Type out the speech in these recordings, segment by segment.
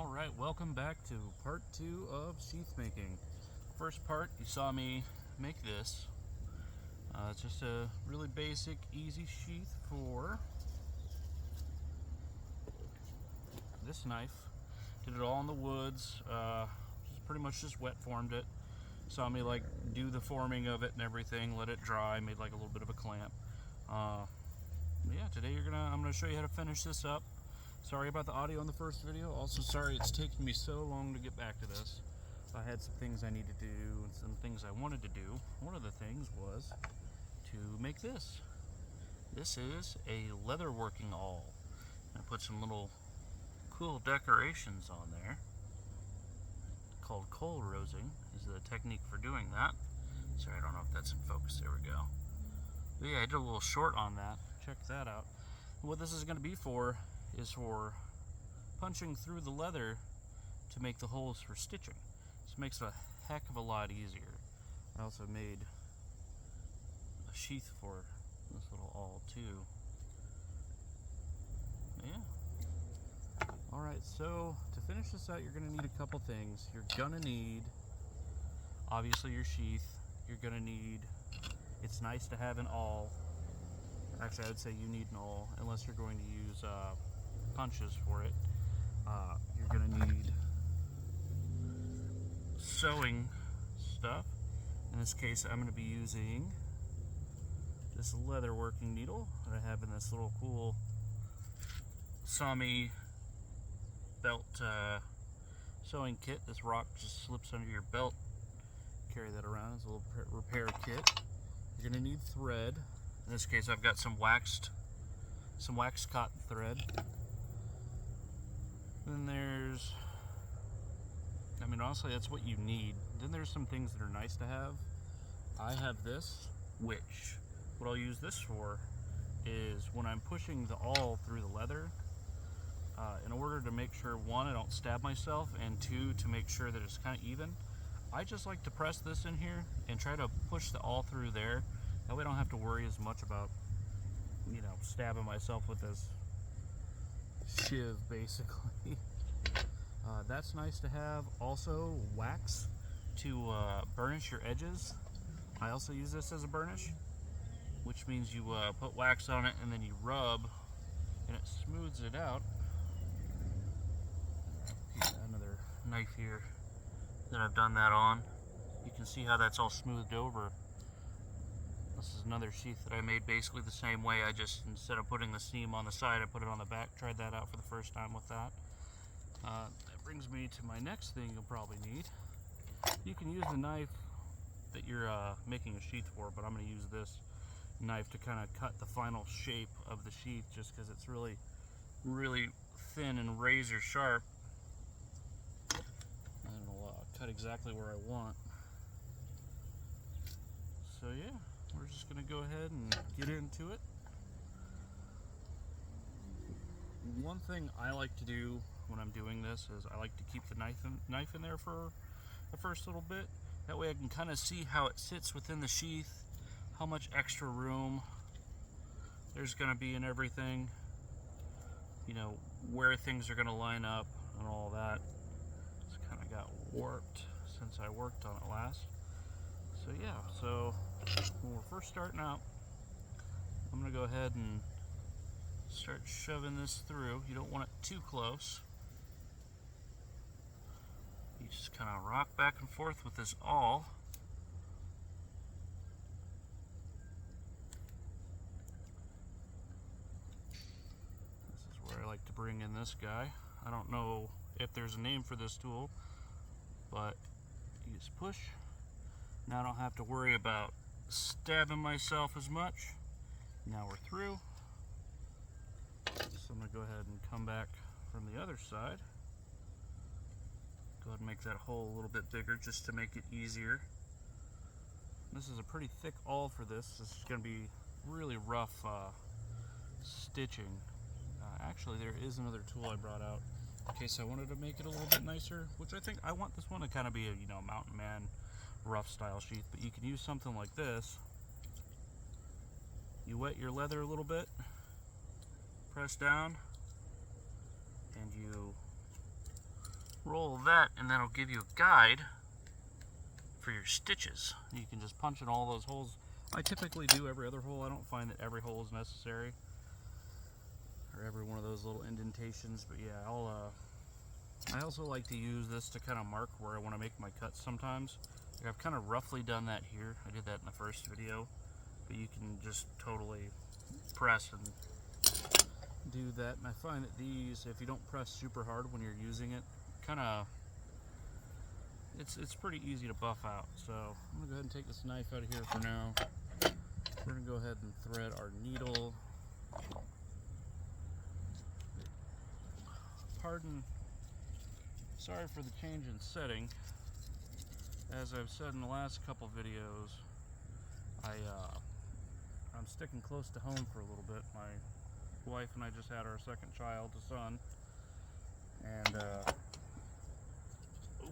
Alright, welcome back to part 2 of sheath making. First part, you saw me make this. It's just a really basic, easy sheath for this knife. Did it all in the woods. Pretty much just wet formed it. Saw me like do the forming of it and everything, let it dry, made like a little bit of a clamp. Yeah, today I'm gonna show you how to finish this up. Sorry about the audio in the first video. Also sorry it's taken me so long to get back to this. I had some things I needed to do and some things I wanted to do. One of the things was to make this. This is a leather working awl. I put some little cool decorations on there. Called coal rosing is the technique for doing that. Sorry, I don't know if that's in focus. There we go. But yeah, I did a little short on that. Check that out. And what this is going to be for is for punching through the leather to make the holes for stitching. This makes it a heck of a lot easier. I also made a sheath for this little awl too. Yeah. Alright, so to finish this out, you're going to need a couple things. You're going to need, obviously, your sheath. You're going to need, it's nice to have an awl. Actually, I would say you need an awl, unless you're going to use punches for it. You're going to need sewing stuff. In this case, I'm going to be using this leather working needle that I have in this little cool Sami belt sewing kit. This rock just slips under your belt. Carry that around as a little repair kit. You're going to need thread. In this case, I've got some waxed cotton thread. Then there's, I mean, honestly, that's what you need. Then there's some things that are nice to have. I have this, which what I'll use this for is when I'm pushing the awl through the leather, in order to make sure, one, I don't stab myself, and two, to make sure that it's kind of even, I just like to press this in here and try to push the awl through there. That way I don't have to worry as much about, you know, stabbing myself with this shiv, basically. That's nice to have. Also, wax to burnish your edges. I also use this as a burnish, which means you put wax on it and then you rub and it smooths it out. Another knife here that I've done that on. You can see how that's all smoothed over. This is another sheath that I made basically the same way. I just, instead of putting the seam on the side, I put it on the back. Tried that out for the first time with that. That brings me to my next thing you'll probably need. You can use the knife that you're making a sheath for, but I'm going to use this knife to kind of cut the final shape of the sheath, just because it's really, really thin and razor sharp. And it'll cut exactly where I want. So yeah. We're just going to go ahead and get into it. One thing I like to do when I'm doing this is I like to keep the knife in there for the first little bit. That way I can kind of see how it sits within the sheath, how much extra room there's going to be in everything, you know, where things are going to line up and all that. It's kind of got warped since I worked on it last. So yeah, so when we're first starting out, I'm going to go ahead and start shoving this through. You don't want it too close. You just kind of rock back and forth with this awl. This is where I like to bring in this guy. I don't know if there's a name for this tool, but you just push. Now I don't have to worry about stabbing myself as much. Now we're through. So I'm going to go ahead and come back from the other side. Go ahead and make that hole a little bit bigger just to make it easier. This is a pretty thick awl for this. This is going to be really rough stitching. Actually, there is another tool I brought out in case I wanted to make it a little bit nicer, which I think I want this one to kind of be a, you know, mountain man rough style sheath, but you can use something like this. You wet your leather a little bit, press down, and you roll that, and that'll give you a guide for your stitches. You can just punch in all those holes. I typically do every other hole. I don't find that every hole is necessary, or every one of those little indentations, but yeah, I also like to use this to kind of mark where I want to make my cuts sometimes. Like I've kind of roughly done that here. I did that in the first video, but you can just totally press and do that. And I find that these, if you don't press super hard when you're using it, kind of, it's pretty easy to buff out. So I'm gonna go ahead and take this knife out of here for now. We're gonna go ahead and thread our needle. Pardon, sorry for the change in setting. As I've said in the last couple videos, I'm sticking close to home for a little bit. My wife and I just had our second child, a son, and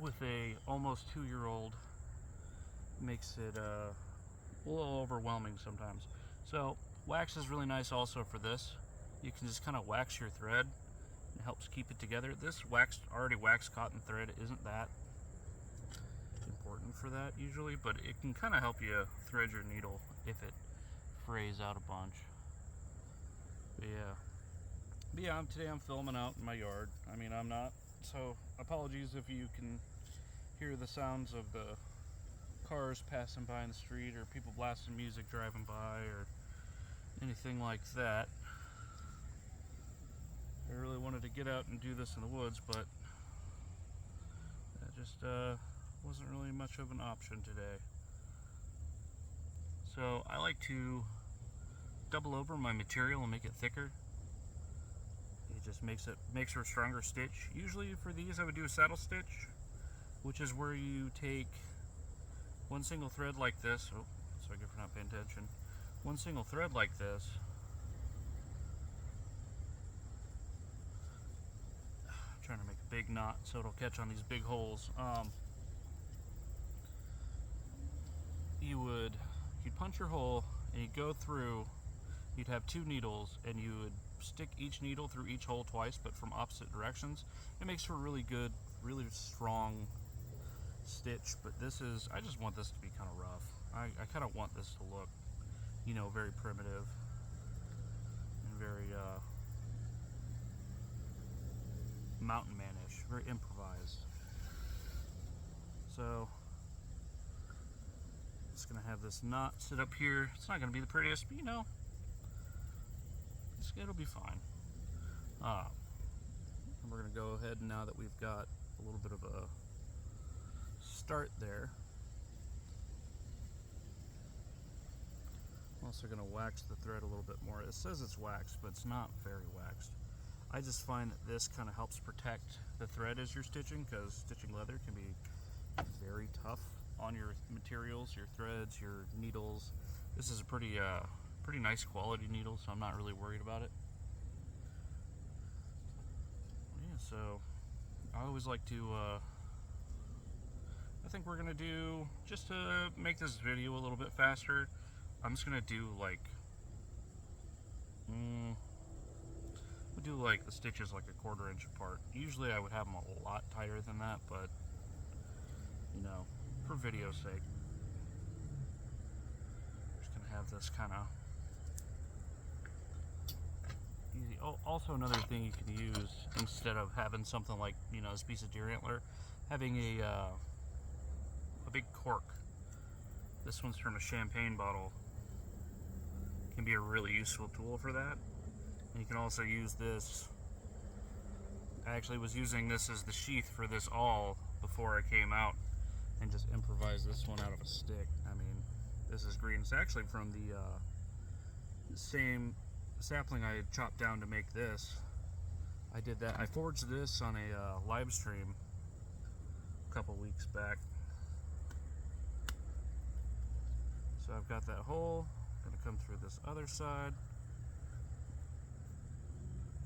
with a almost 2-year-old makes it a little overwhelming sometimes. So wax is really nice also for this. You can just kind of wax your thread. It helps keep it together. This already waxed cotton thread isn't that important for that usually, but it can kind of help you thread your needle if it frays out a bunch. But yeah, today I'm filming out in my yard. I mean, I'm not, so apologies if you can hear the sounds of the cars passing by in the street, or people blasting music driving by, or anything like that. I really wanted to get out and do this in the woods, but that just wasn't really much of an option today. So I like to double over my material and make it thicker. It just makes for a stronger stitch. Usually for these I would do a saddle stitch, which is where you take one single thread like this. Oh, sorry if you're not paying attention. One single thread like this. I'm trying to make a big knot so it'll catch on these big holes. You'd punch your hole and you'd go through. You'd have 2 needles, and you would stick each needle through each hole twice, but from opposite directions. It makes for a really good, really strong stitch. But I just want this to be kind of rough. I kind of want this to look, you know, very primitive and very mountain man-ish, very improvised. So just gonna have this knot sit up here. It's not gonna be the prettiest, but you know, it'll be fine. And we're gonna go ahead, now that we've got a little bit of a start there, I'm also gonna wax the thread a little bit more. It says it's waxed, but it's not very waxed. I just find that this kind of helps protect the thread as you're stitching, because stitching leather can be very tough on your materials, your threads, your needles. This is a pretty nice quality needle, so I'm not really worried about it. Yeah, so I always like to, I think we're gonna do, just to make this video a little bit faster, I'm just gonna do like, we'll do like the stitches like a 1/4 inch apart. Usually I would have them a lot tighter than that, but you know, for video's sake, I'm just gonna have this kind of easy. Oh, also another thing you can use, instead of having something like, you know, this piece of deer antler, having a big cork. This one's from a champagne bottle. Can be a really useful tool for that. And you can also use this. I actually was using this as the sheath for this awl before I came out, and just improvise this one out of a stick. I mean, this is green. It's actually from the same sapling I had chopped down to make this. I did that. I forged this on a live stream a couple weeks back. So I've got that hole. I'm gonna come through this other side.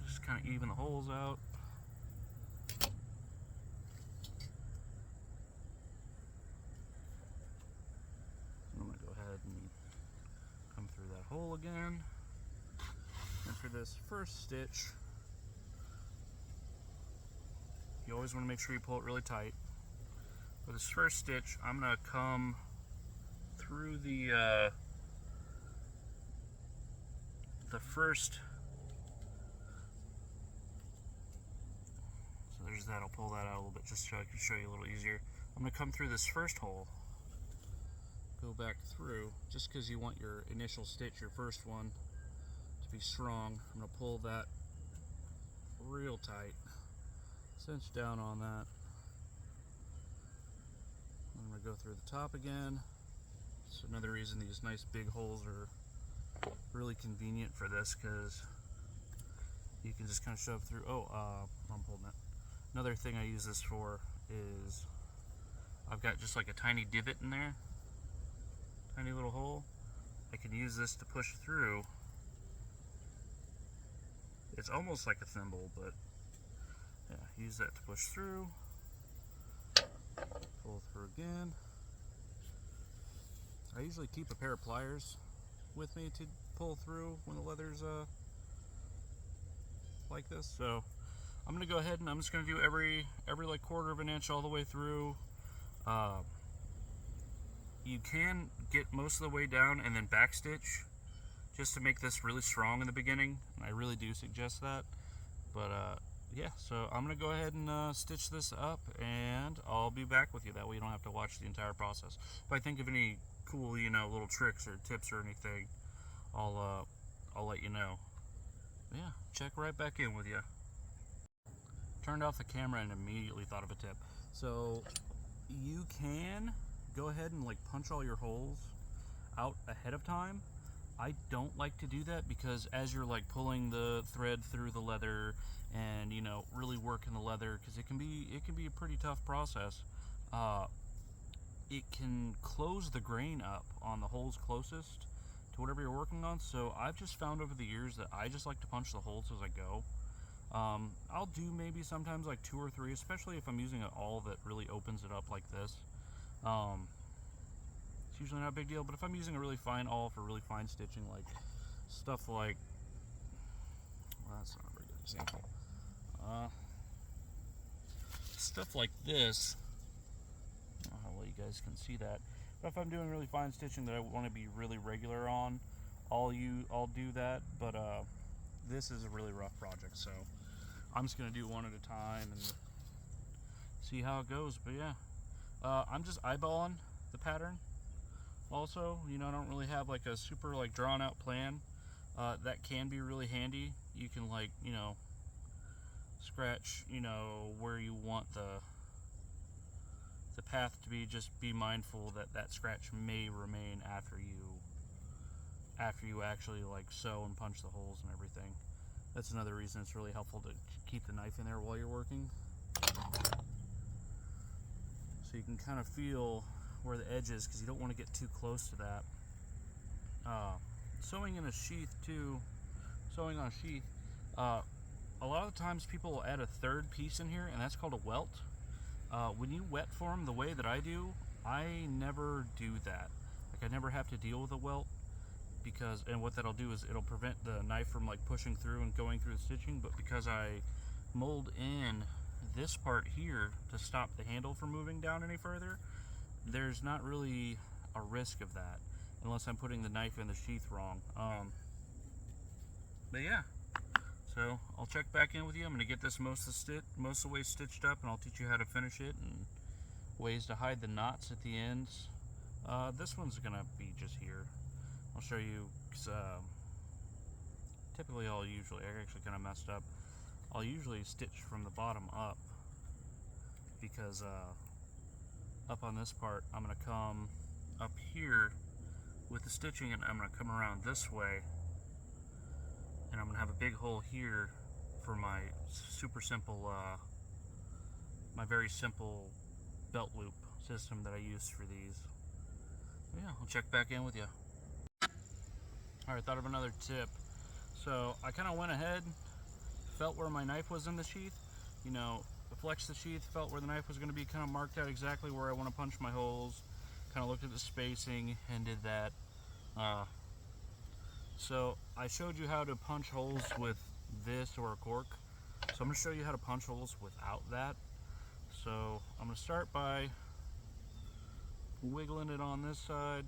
Just kind of even the holes out. I'm gonna go ahead and come through that hole again. And for this first stitch, you always want to make sure you pull it really tight. For this first stitch, I'm going to come through the first. So there's that. I'll pull that out a little bit just so I can show you a little easier. I'm going to come through this first hole, go back through, just because you want your initial stitch, your first one, to be strong. I'm going to pull that real tight, cinch down on that. I'm going to go through the top again. It's another reason these nice big holes are really convenient for this, because you can just kind of shove through. I'm holding it. Another thing I use this for is I've got just like a tiny divot in there, tiny little hole. I can use this to push through. It's almost like a thimble, but yeah, use that to push through. Pull through again. I usually keep a pair of pliers with me to pull through when the leather's like this. So I'm gonna go ahead and I'm just gonna do every like quarter of an inch all the way through. You can get most of the way down and then backstitch just to make this really strong in the beginning, and I really do suggest that. But yeah, so I'm gonna go ahead and stitch this up, and I'll be back with you. That way you don't have to watch the entire process. If I think of any cool, little tricks or tips or anything, I'll let you know. Yeah, check right back in with you. Turned off the camera and immediately thought of a tip. So you can go ahead and like punch all your holes out ahead of time. I don't like to do that, because as you're like pulling the thread through the leather and really working the leather, because it can be a pretty tough process, it can close the grain up on the holes closest to whatever you're working on. So I've just found over the years that I just like to punch the holes as I go. I'll do maybe sometimes like 2 or 3, especially if I'm using an awl that really opens it up like this. It's usually not a big deal, but if I'm using a really fine awl for really fine stitching, like stuff like, well, that's not a very good example. Stuff like this, I don't know how well you guys can see that, but if I'm doing really fine stitching that I want to be really regular on, I'll do that. But this is a really rough project, so I'm just gonna do one at a time and see how it goes. But yeah, I'm just eyeballing the pattern. Also, I don't really have like a super like drawn out plan. That can be really handy. You can like, scratch, where you want the path to be. Just be mindful that that scratch may remain after you actually like sew and punch the holes and everything. That's another reason it's really helpful to keep the knife in there while you're working, so you can kind of feel where the edge is, because you don't want to get too close to that. Sewing in a sheath too, sewing on a sheath, a lot of the times people will add a third piece in here, and that's called a welt. When you wet form the way that I do, I never do that. Like, I never have to deal with a welt, because, and what that'll do is it'll prevent the knife from like pushing through and going through the stitching. But because I mold in this part here to stop the handle from moving down any further, there's not really a risk of that unless I'm putting the knife in the sheath wrong. But yeah, so I'll check back in with you. I'm going to get this most of the way stitched up, and I'll teach you how to finish it and ways to hide the knots at the ends. This one's going to be just here. I'll show you, because typically I actually kind of messed up. I'll usually stitch from the bottom up, because up on this part I'm going to come up here with the stitching, and I'm going to come around this way, and I'm going to have a big hole here for my super simple, my very simple belt loop system that I use for these. Yeah, I'll check back in with you. Alright, thought of another tip. So I kind of went ahead, felt where my knife was in the sheath, flexed the sheath, felt where the knife was going to be, kind of marked out exactly where I want to punch my holes, kind of looked at the spacing and did that. So I showed you how to punch holes with this or a cork, so I'm going to show you how to punch holes without that. So I'm going to start by wiggling it on this side.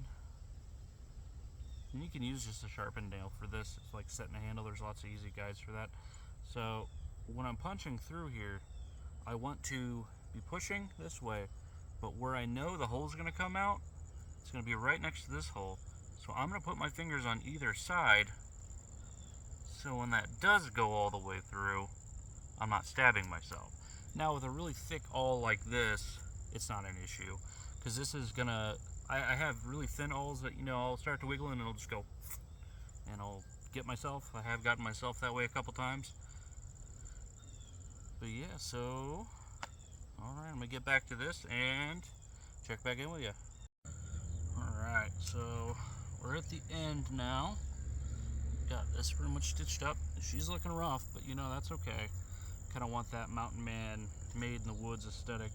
And you can use just a sharpened nail for this. It's like setting a handle. There's lots of easy guides for that. So when I'm punching through here, I want to be pushing this way, but where I know the hole's going to come out, it's going to be right next to this hole. So I'm going to put my fingers on either side, so when that does go all the way through, I'm not stabbing myself. Now with a really thick awl like this, it's not an issue, because this is going to, I have really thin awls that, you know, I'll start to wiggle and it'll just go, and I'll get myself. I have gotten myself that way a couple times. But yeah, so, alright, I'm going to get back to this and check back in with you. Alright, so we're at the end now. Got this pretty much stitched up. She's looking rough, but you know, that's okay. Kind of want that mountain man made in the woods aesthetic.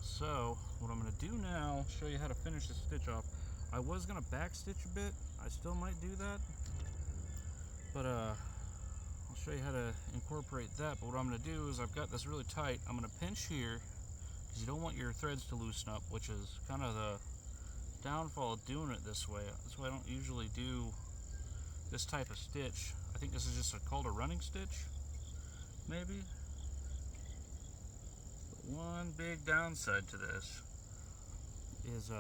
So what I'm going to do now, show you how to finish the stitch off. I was going to back stitch a bit. I still might do that. But I'll show you how to incorporate that. But what I'm going to do is I've got this really tight. I'm going to pinch here because you don't want your threads to loosen up, which is kind of the downfall of doing it this way. That's why I don't usually do this type of stitch. I think this is just called a running stitch, maybe. But one big downside to this is,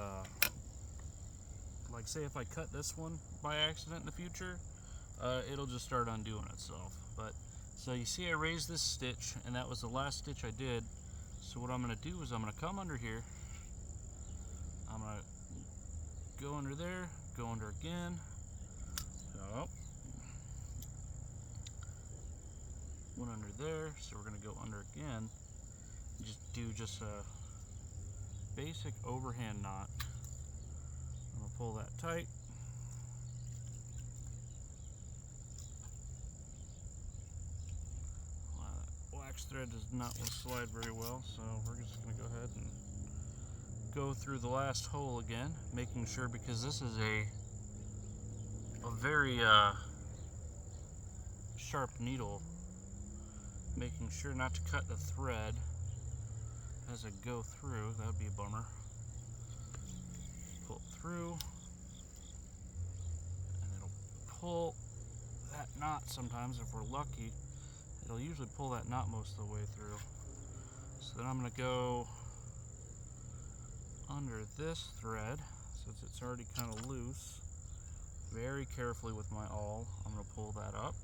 like say if I cut this one by accident in the future, it'll just start undoing itself. But so you see I raised this stitch, and that was the last stitch I did. So what I'm going to do is I'm going to come under here, I'm going to go under there, go under again. So one under there, so we're going to go under again. Just do a basic overhand knot. I'm going to pull that tight. Wax thread does not want to slide very well, so we're just going to go ahead and go through the last hole again, making sure, because this is a very sharp needle, making sure not to cut the thread as I go through. That would be a bummer. Pull it through, and it'll pull that knot sometimes if we're lucky. It'll usually pull that knot most of the way through. So then I'm going to go under this thread, since it's already kind of loose. Very carefully with my awl, I'm going to pull that up.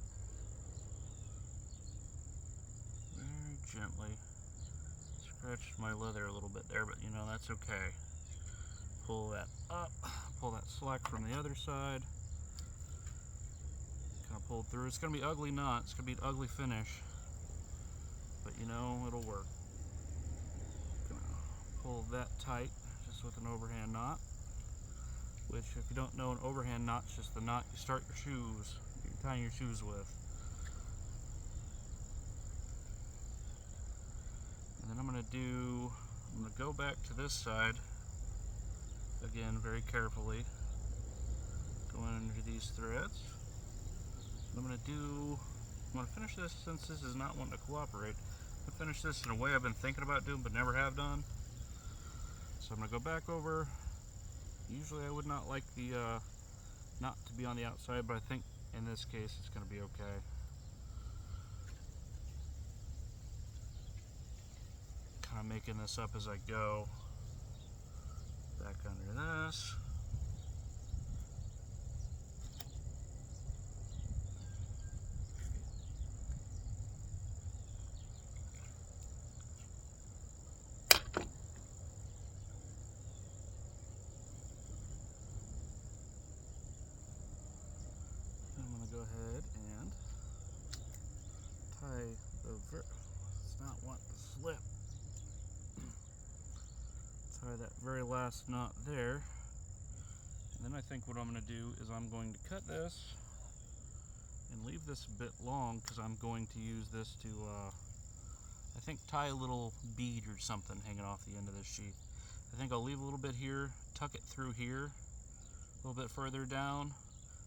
Very gently. Scratched my leather a little bit there, but you know, that's okay. Pull that up, pull that slack from the other side. Kind of pulled through. It's going to be ugly knot, it's going to be an ugly finish, but you know, it'll work. Gonna pull that tight, just with an overhand knot, which if you don't know, an overhand knot is just the knot you start your shoes, you're tying your shoes with. And then I'm going to go back to this side, again, very carefully, going under these threads. I'm going to finish this, since this is not wanting to cooperate. I'm going to finish this in a way I've been thinking about doing but never have done. So I'm going to go back over. Usually I would not like the knot to be on the outside, but I think in this case it's going to be okay. Kind of making this up as I go. Back under this. Go ahead and tie it's not wanting to slip. Tie that very last knot there, and then I think what I'm going to do is I'm going to cut this and leave this a bit long, because I'm going to use this to I think tie a little bead or something hanging off the end of this sheath. I think I'll leave a little bit here, tuck it through here a little bit further down,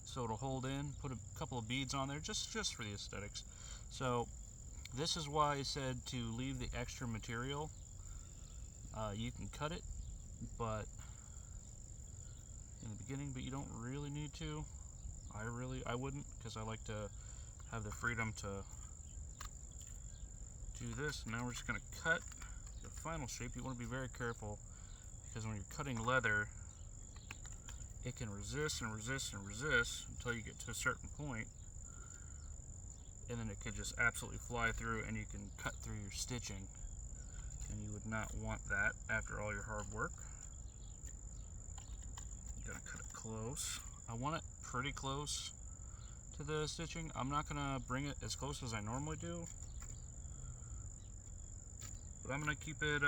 so it'll hold in, put a couple of beads on there just for the aesthetics. So This is why I said to leave the extra material. You can cut it, but in the beginning, but you don't really need to. I wouldn't, because I like to have the freedom to do this. Now we're just going to cut the final shape. You want to be very careful, because when you're cutting leather, it can resist and resist and resist until you get to a certain point, and then it could just absolutely fly through and you can cut through your stitching, and you would not want that after all your hard work. I'm gonna cut it close. I want it pretty close to the stitching. I'm not gonna bring it as close as I normally do, but I'm gonna keep it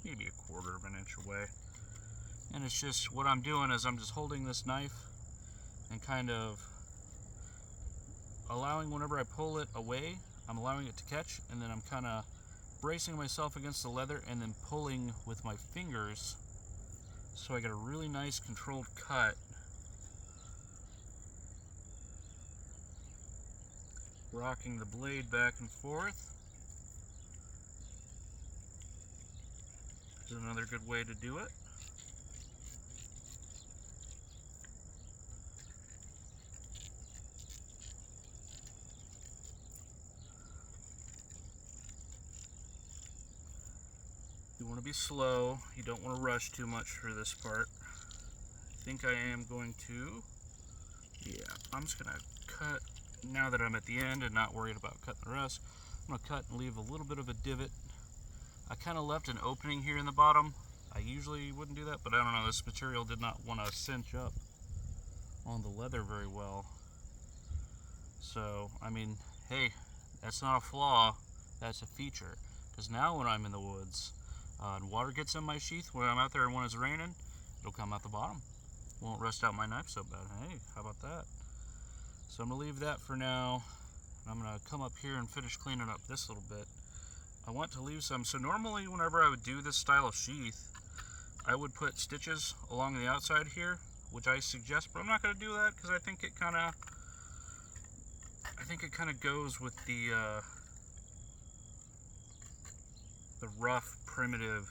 maybe a quarter of an inch away. And it's just, what I'm doing is I'm just holding this knife and kind of allowing, whenever I pull it away, I'm allowing it to catch, and then I'm kind of bracing myself against the leather and then pulling with my fingers, so I get a really nice controlled cut. Rocking the blade back and forth is another good way to do it. You want to be slow. You don't want to rush too much for this part. I think I am going to, yeah, I'm just going to cut, now that I'm at the end and not worried about cutting the rest, I'm going to cut and leave a little bit of a divot. I kind of left an opening here in the bottom. I usually wouldn't do that, but I don't know, this material did not want to cinch up on the leather very well. So, I mean, hey, that's not a flaw, that's a feature. Because now when I'm in the woods, and water gets in my sheath when I'm out there and when it's raining, it'll come out the bottom. Won't rust out my knife so bad. Hey, how about that? So I'm going to leave that for now. I'm going to come up here and finish cleaning up this little bit. I want to leave some. So normally whenever I would do this style of sheath, I would put stitches along the outside here, which I suggest, but I'm not going to do that because I think it kind of goes with the rough, primitive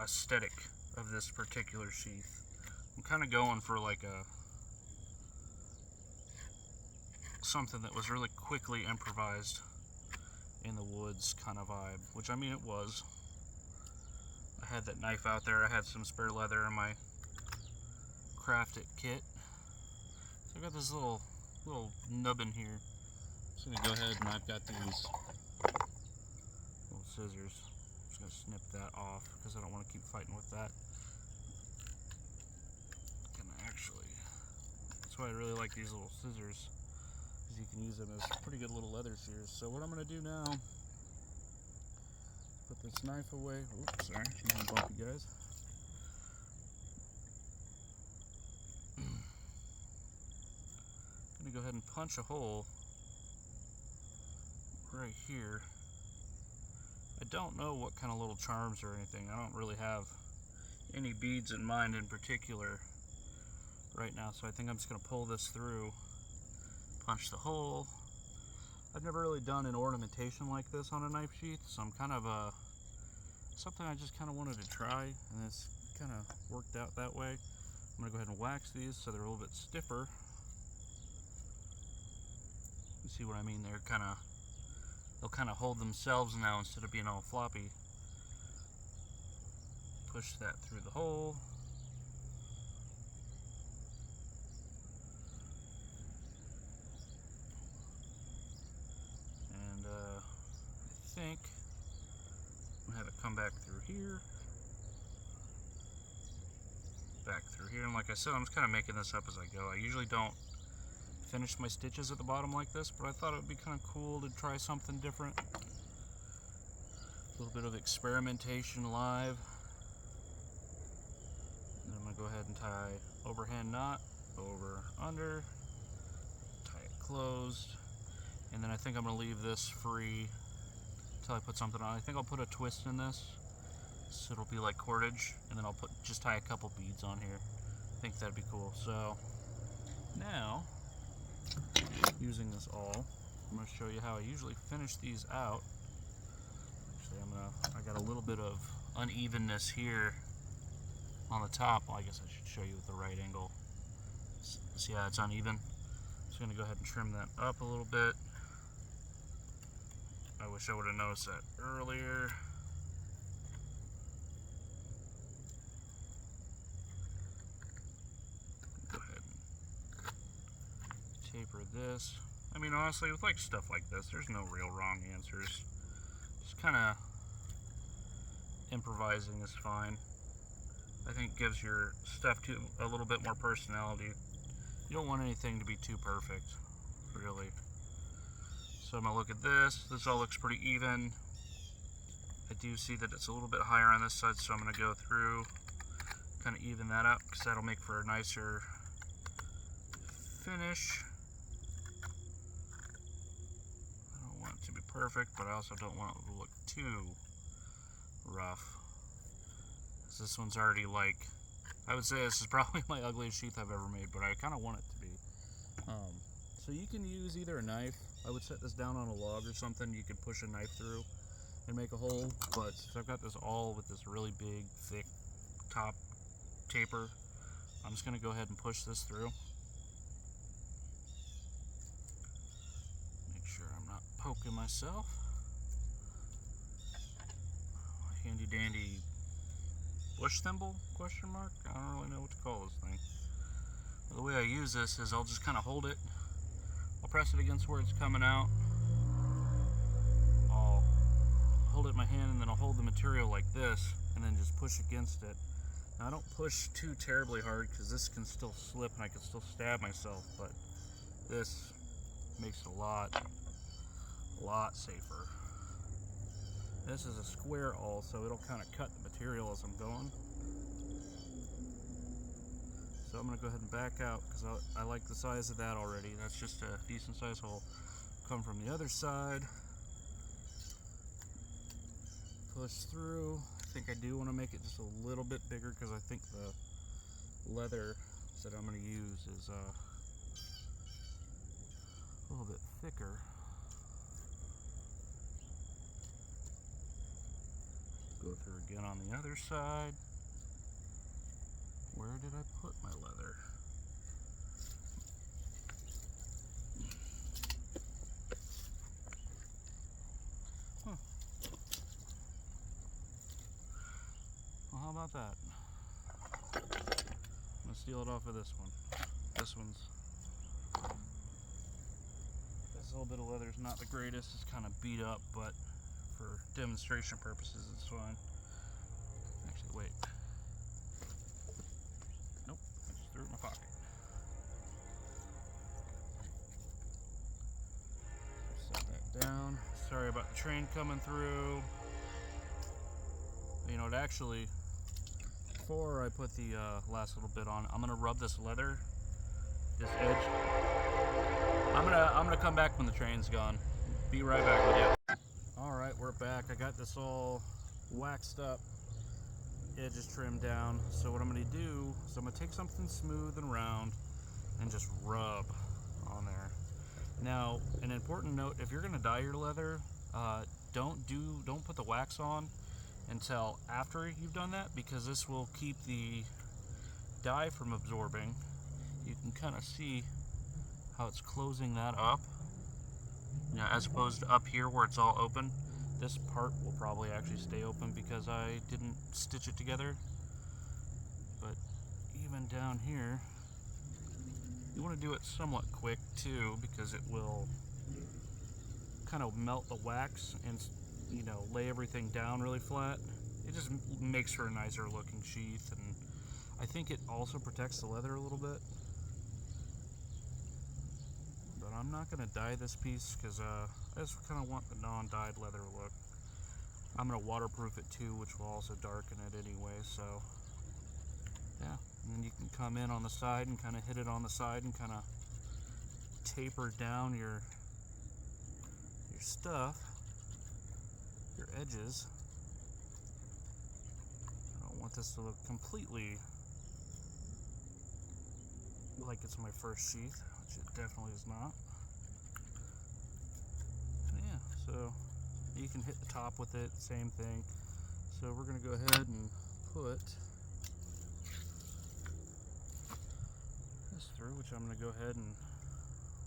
aesthetic of this particular sheath. I'm kind of going for like something that was really quickly improvised in the woods kind of vibe, which I mean it was. I had that knife out there, I had some spare leather in my craft it kit. So I got this little nubbin here. I'm just gonna go ahead and I've got these little scissors. I'm just gonna snip that off because I don't want to keep fighting with that. That's why I really like these little scissors, because you can use them as pretty good little leather shears. So what I'm going to do now, put this knife away. Oops, sorry, I'm going to bump you guys. I'm going to go ahead and punch a hole right here. I don't know what kind of little charms or anything. I don't really have any beads in mind in particular right now, so I think I'm just going to pull this through, punch the hole. I've never really done an ornamentation like this on a knife sheath, so I'm kind of something I just kind of wanted to try, and it's kind of worked out that way. I'm going to go ahead and wax these so they're a little bit stiffer. You see what I mean? They'll kind of hold themselves now instead of being all floppy. Push that through the hole. And I think I'm gonna have it come back through here. Back through here. And like I said, I'm just kind of making this up as I go. I usually don't finish my stitches at the bottom like this, but I thought it would be kind of cool to try something different. A little bit of experimentation live. And I'm going to go ahead and tie overhand knot, over, under, tie it closed, and then I think I'm going to leave this free until I put something on. I think I'll put a twist in this, so it'll be like cordage, and then I'll just tie a couple beads on here. I think that'd be cool. So now using this awl. I'm going to show you how I usually finish these out. Actually, I got a little bit of unevenness here on the top. Well, I guess I should show you with the right angle. See how it's uneven? Just going to go ahead and trim that up a little bit. I wish I would have noticed that earlier. Go ahead and taper this. I mean, honestly, with like stuff like this, there's no real wrong answers. Just kind of improvising is fine. I think it gives your stuff to a little bit more personality. You don't want anything to be too perfect, really. So I'm going to look at this. This all looks pretty even. I do see that it's a little bit higher on this side, so I'm going to go through, kind of even that out, because that'll make for a nicer finish. I don't want it to be perfect, but I also don't want it to look too rough. This one's already like, I would say this is probably my ugliest sheath I've ever made, but I kind of want it to be. So you can use either a knife. I would set this down on a log or something. You could push a knife through and make a hole, but since I've got this awl with this really big, thick top taper, I'm just going to go ahead and push this through. Make sure I'm not poking myself. Handy dandy bush thimble, question mark? I don't really know what to call this thing. The way I use this is I'll just kind of hold it. I'll press it against where it's coming out. I'll hold it in my hand and then I'll hold the material like this and then just push against it. Now I don't push too terribly hard because this can still slip and I can still stab myself, but this makes it a lot safer. This is a square awl, so it'll kind of cut the material as I'm going. So I'm going to go ahead and back out because I like the size of that already. That's just a decent size hole. Come from the other side. Push through. I think I do want to make it just a little bit bigger because I think the leather that I'm going to use is a little bit thicker. Go through again on the other side. Where did I put my leather? Huh. Well, how about that? I'm gonna steal it off of this one. This little bit of leather is not the greatest. It's kind of beat up, but for demonstration purposes, it's fine. Actually, wait. Nope, I just threw it in my pocket. Set that down. Sorry about the train coming through. You know, it actually, before I put the last little bit on, I'm gonna rub this leather, this edge. I'm gonna come back when the train's gone. Be right back with you. Alright, we're back. I got this all waxed up, edges trimmed down. So what I'm going to do is I'm going to take something smooth and round and just rub on there. Now, an important note, if you're going to dye your leather, don't put the wax on until after you've done that, because this will keep the dye from absorbing. You can kind of see how it's closing that up. Now, as opposed to up here where it's all open, this part will probably actually stay open because I didn't stitch it together. But even down here, you want to do it somewhat quick too, because it will kind of melt the wax and, you know, lay everything down really flat. It just makes for a nicer looking sheath, and I think it also protects the leather a little bit. I'm not going to dye this piece because I just kind of want the non-dyed leather look. I'm going to waterproof it too, which will also darken it anyway, so yeah. And then you can come in on the side and kind of hit it on the side and kind of taper down your stuff, your edges. I don't want this to look completely like it's my first sheath. which it definitely is not. Yeah, so you can hit the top with it, same thing. So we're going to go ahead and put this through, which I'm going to go ahead and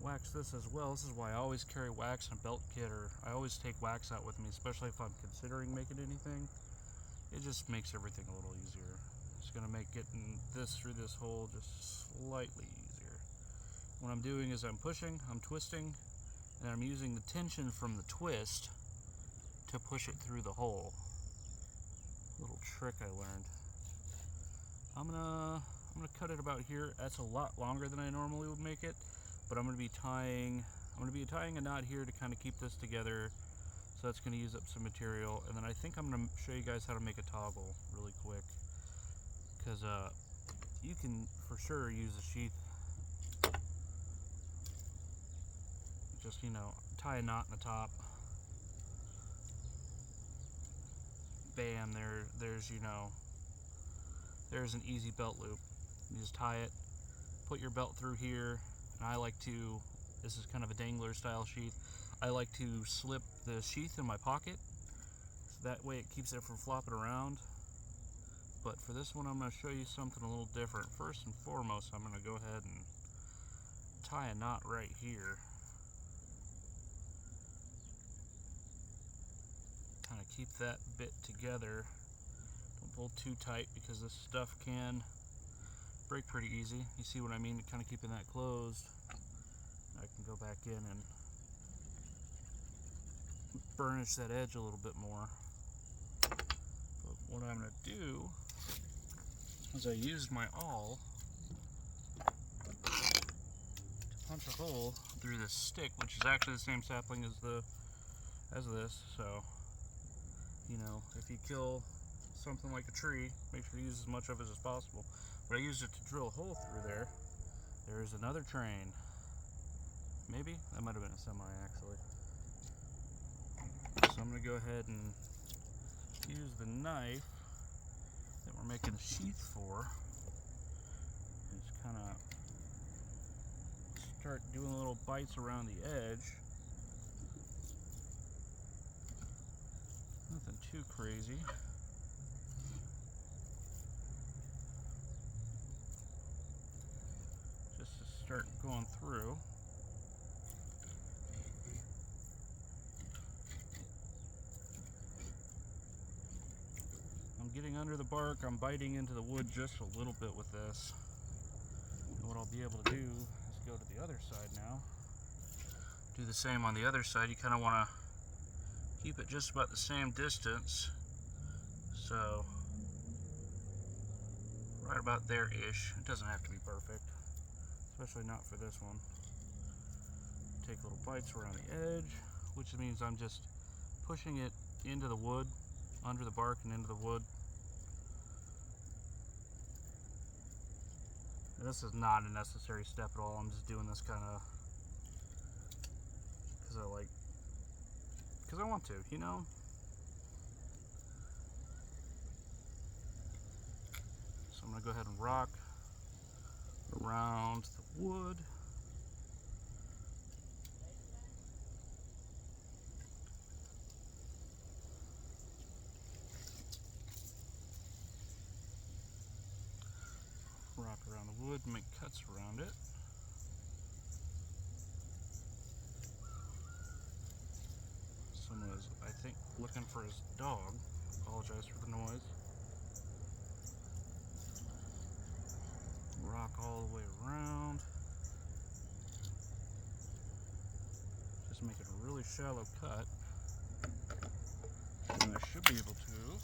wax this as well. This is why I always carry wax in a belt kit, or I always take wax out with me, especially if I'm considering making anything. It just makes everything a little easier. It's going to make getting this through this hole just slightly easier. What I'm doing is I'm pushing, I'm twisting, and I'm using the tension from the twist to push it through the hole. Little trick I learned. I'm gonna cut it about here. That's a lot longer than I normally would make it, but I'm gonna be tying a knot here to kind of keep this together. So that's gonna use up some material, and then I think I'm gonna show you guys how to make a toggle really quick, because you can for sure use a sheath. Just, you know, tie a knot in the top. Bam, there's an easy belt loop. You just tie it, put your belt through here, and I like to, this is kind of a dangler style sheath, I like to slip the sheath in my pocket, so that way it keeps it from flopping around. But for this one, I'm going to show you something a little different. First and foremost, I'm going to go ahead and tie a knot right here. Kind of keep that bit together. Don't pull too tight because this stuff can break pretty easy. You see what I mean? Kind of keeping that closed. I can go back in and burnish that edge a little bit more. But what I'm going to do is I used my awl to punch a hole through this stick, which is actually the same sapling as this. So, you know, if you kill something like a tree, make sure you use as much of it as possible. But I used it to drill a hole through there. There's another train. Maybe? That might have been a semi, actually. So I'm going to go ahead and use the knife that we're making a sheath for. Just kind of start doing little bites around the edge. Nothing too crazy. Just to start going through. I'm getting under the bark, I'm biting into the wood just a little bit with this. And what I'll be able to do is go to the other side now. Do the same on the other side. You kind of want to keep it just about the same distance. So, right about there-ish. It doesn't have to be perfect, especially not for this one. Take little bites around the edge, which means I'm just pushing it into the wood, under the bark and into the wood. And this is not a necessary step at all. I'm just doing this kind of because I want to, you know? So I'm going to go ahead and rock around the wood. Rock around the wood, make cuts around it. Someone is, I think, looking for his dog. Apologize for the noise. Rock all the way around. Just make it a really shallow cut. And I should be able to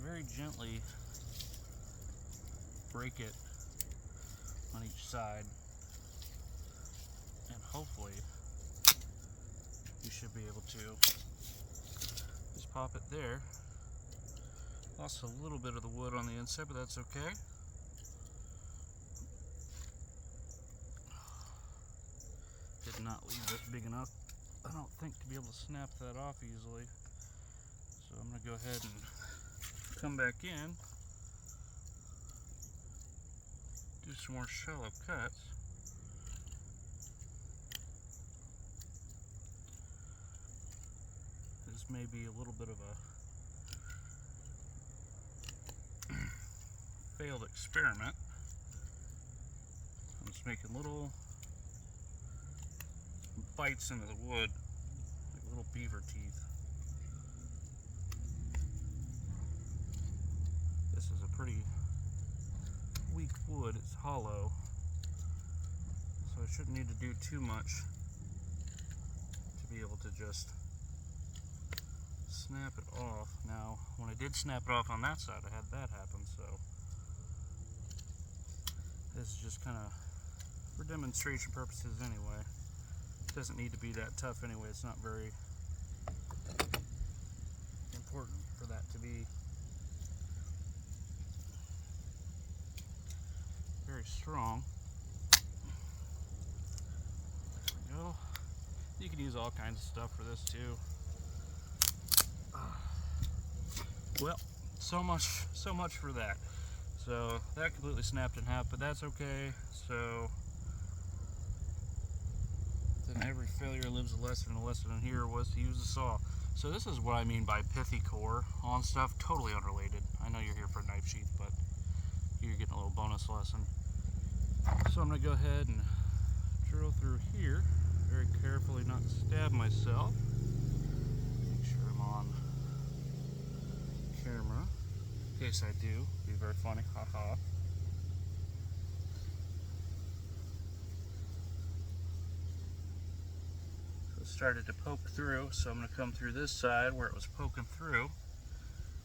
very gently break it on each side, and hopefully you should be able to just pop it there. Lost a little bit of the wood on the inside, but that's okay. Did not leave this big enough, I don't think, to be able to snap that off easily. So I'm going to go ahead and come back in do some more shallow cuts. This may be a little bit of a failed experiment. I'm just making little bites into the wood, like little beaver teeth. This is a pretty weak wood, it's hollow, so I shouldn't need to do too much to be able to just snap it off. Now, when I did snap it off on that side, I had that happen, so this is just kind of for demonstration purposes anyway. It doesn't need to be that tough anyway. It's not very important for that to be very strong. There we go. You can use all kinds of stuff for this too. Well, so much for that. So that completely snapped in half, but that's okay. So then every failure lives a lesson, and the lesson in here was to use the saw. So this is what I mean by pithy core on stuff, totally unrelated. I know you're here for a knife sheath, but you're getting a little bonus lesson. So I'm gonna go ahead and drill through here very carefully, not to stab myself. Make sure I'm on camera. In case I do, be very funny, haha. So it started to poke through, so I'm going to come through this side where it was poking through,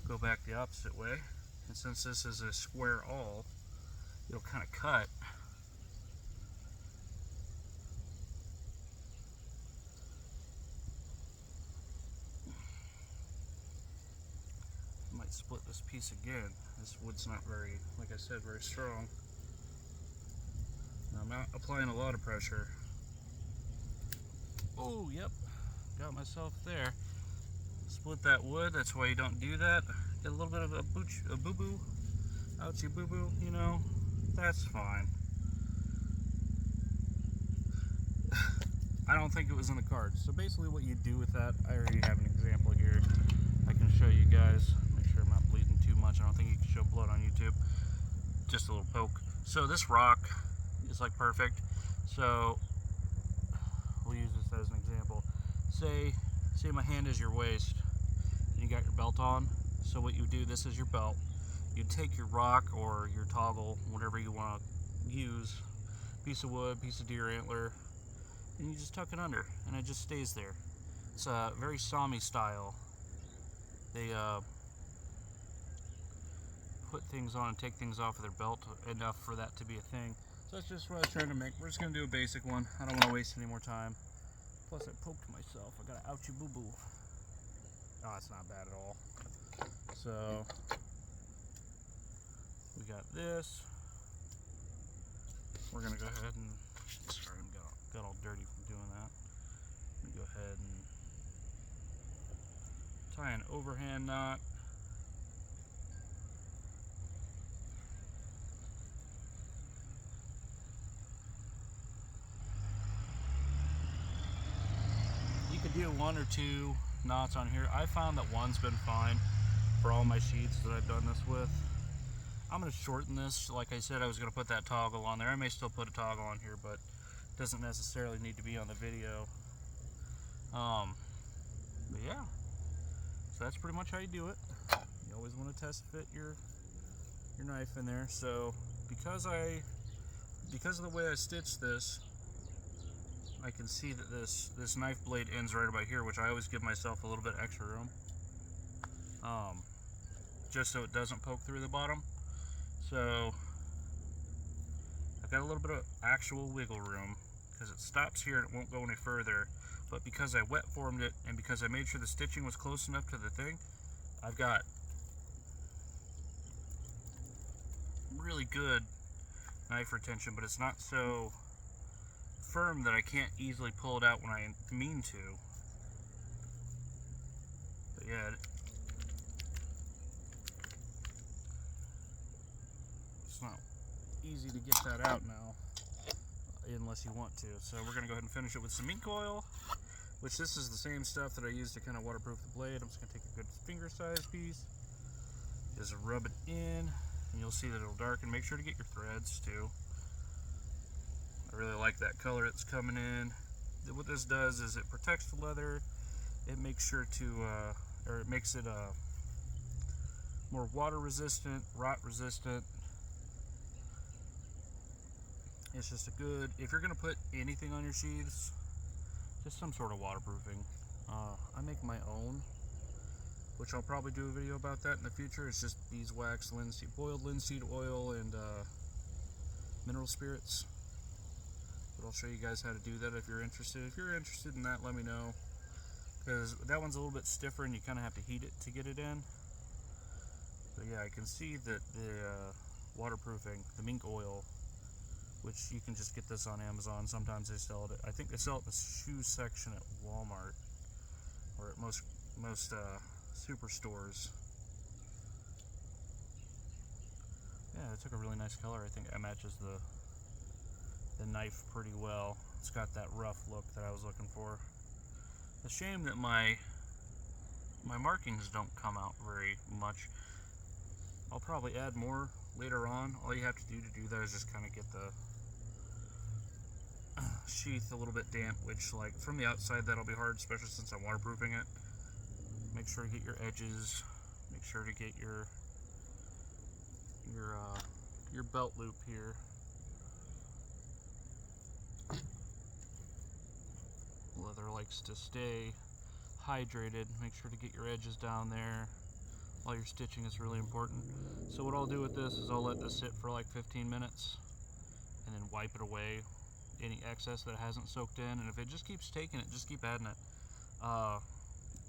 go back the opposite way, and since this is a square awl, it'll kind of cut. Split this piece again. This wood's not very, like I said, very strong. Now I'm not applying a lot of pressure. Oh, yep, got myself there. Split that wood. That's why you don't do that. Get a little bit of a boo-boo, ouchie boo-boo, you know, that's fine. I don't think it was in the cards. So basically what you do with that, I already have an example here. I can show you guys. I'm not bleeding too much. I don't think you can show blood on YouTube. Just a little poke. So this rock is like perfect. So we'll use this as an example. Say my hand is your waist and you got your belt on. So what you do, this is your belt. You take your rock or your toggle, whatever you want to use, piece of wood, piece of deer antler, and you just tuck it under and it just stays there. It's a very Sami style. They put things on and take things off of their belt enough for that to be a thing. So that's just what I was trying to make. We're just going to do a basic one. I don't want to waste any more time. Plus I poked myself. I got an ouchie boo-boo. Oh, it's not bad at all. So we got this. We're going to go ahead and, sorry, I got all dirty from doing that. Let me go ahead and tie an overhand knot. You could do 1 or 2 knots on here. I found that 1's been fine for all my sheets that I've done this with. I'm going to shorten this. Like I said, I was going to put that toggle on there. I may still put a toggle on here, but it doesn't necessarily need to be on the video. But yeah, so that's pretty much how you do it. You always want to test fit your knife in there. So because of the way I stitched this, I can see that this knife blade ends right about here, which I always give myself a little bit extra room, just so it doesn't poke through the bottom. So I've got a little bit of actual wiggle room because it stops here and it won't go any further. But because I wet formed it and because I made sure the stitching was close enough to the thing, I've got really good knife retention, but it's not so firm that I can't easily pull it out when I mean to. But yeah, it's not easy to get that out now, unless you want to. So we're going to go ahead and finish it with some ink oil, which this is the same stuff that I use to kind of waterproof the blade. I'm just going to take a good finger-sized piece, just rub it in, and you'll see that it'll darken. Make sure to get your threads too. I really like that color it's coming in. What this does is it protects the leather. It makes sure to, or it makes it more water resistant, rot resistant. It's just a good, if you're going to put anything on your sheaths, just some sort of waterproofing. I make my own, which I'll probably do a video about that in the future. It's just beeswax, linseed, boiled linseed oil, and mineral spirits. But I'll show you guys how to do that if you're interested. If you're interested in that, let me know, because that one's a little bit stiffer and you kind of have to heat it to get it in. But yeah, I can see that the waterproofing, the mink oil, which you can just get this on Amazon. Sometimes they sell it. I think they sell it in the shoe section at Walmart, or at most superstores. Yeah, it took a really nice color. I think it matches the knife pretty well. It's got that rough look that I was looking for. A shame that my markings don't come out very much. I'll probably add more later on. All you have to do that is just kind of get the sheath a little bit damp, which, like, from the outside that'll be hard, especially since I'm waterproofing it. Make sure to get your edges. Make sure to get your belt loop here. Leather likes to stay hydrated. Make sure to get your edges down there. While you're stitching is really important. So what I'll do with this is I'll let this sit for like 15 minutes and then wipe it away, any excess that hasn't soaked in. And if it just keeps taking it, just keep adding it.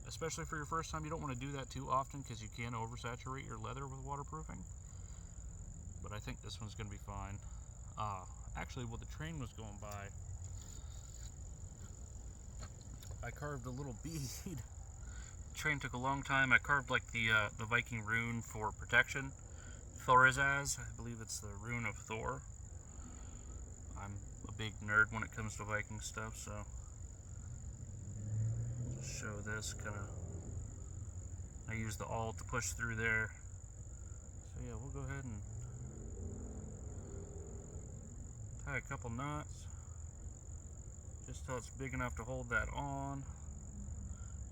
Especially for your first time, you don't want to do that too often because you can oversaturate your leather with waterproofing. But I think this one's going to be fine. Actually, while the train was going by, I carved a little bead. The train took a long time. I carved like the Viking rune for protection. Thorazaz, I believe it's the rune of Thor. I'm a big nerd when it comes to Viking stuff, so just show this kind of. I use the awl to push through there. So yeah, we'll go ahead and tie a couple knots, just till it's big enough to hold that on.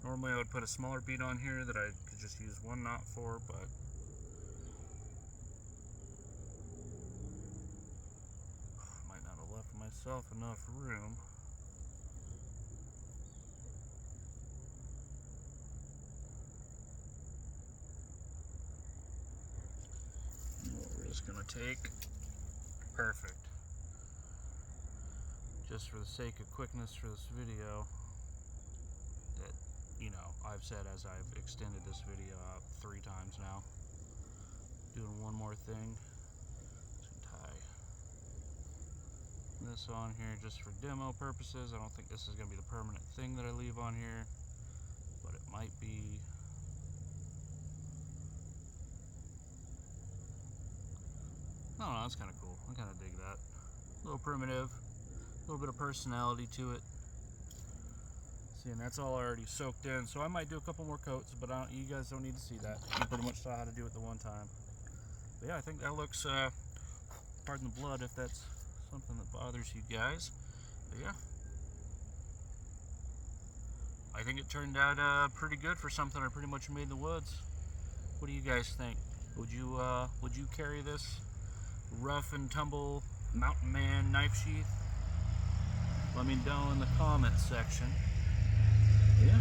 Normally I would put a smaller bead on here that I could just use one knot for, but I might not have left myself enough room. What we're just gonna take, perfect. Just for the sake of quickness for this video, that, you know, I've said as I've extended this video out 3 times now. Doing one more thing. Just gonna tie this on here just for demo purposes. I don't think this is gonna be the permanent thing that I leave on here, but it might be. I don't know, that's kind of cool. I kind of dig that. A little primitive, a little bit of personality to it. See, and that's all already soaked in, so I might do a couple more coats, but you guys don't need to see that. You pretty much saw how to do it the one time. But yeah, I think that looks, pardon the blood if that's something that bothers you guys. But yeah, I think it turned out pretty good for something I pretty much made in the woods. What do you guys think? Would you carry this rough and tumble mountain man knife sheath? Let me know in the comments section. Yeah.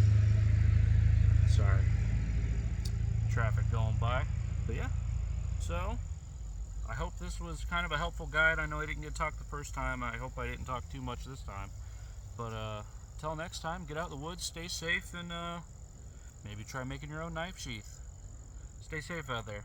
Sorry. Traffic going by. But yeah. So, I hope this was kind of a helpful guide. I know I didn't get to talk the first time. I hope I didn't talk too much this time. But till next time, get out in the woods, stay safe, and maybe try making your own knife sheath. Stay safe out there.